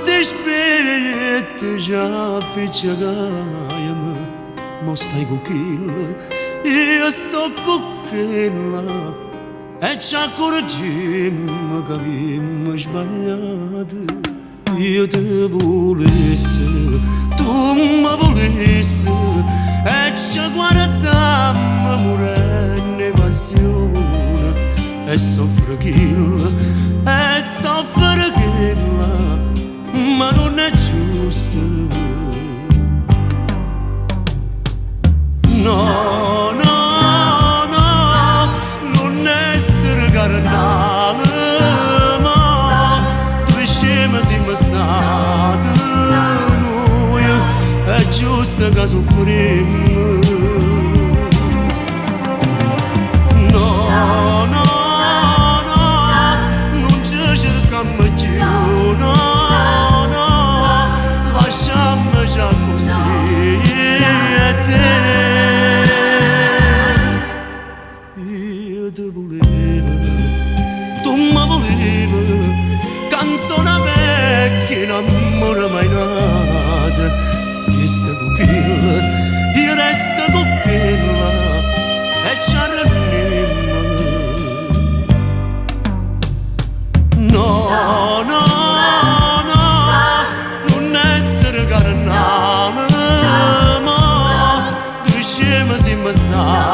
ti spetta già picciaia, ma stai con chi? Io sto con quella e ci accorgiamo che abbiamo sbagliato. Io ti volessi, tu mi volessi e ci guardammo morendo passione e soffre chilla, ma non è giusto. No, no, no, non essere carnale, ma due scemi siamo stati noi, è giusto che soffriamo. No, no, no, non ci cerchiamo più, no, no, lasciamo già così e te. Io ti volevo, tu mi volevi, canzone vecchia, non amore mai nata. Resta con quella, io resto con quella e ci arrendiamo. No, no, no, non essere carnale, ma due scemi siamo stati.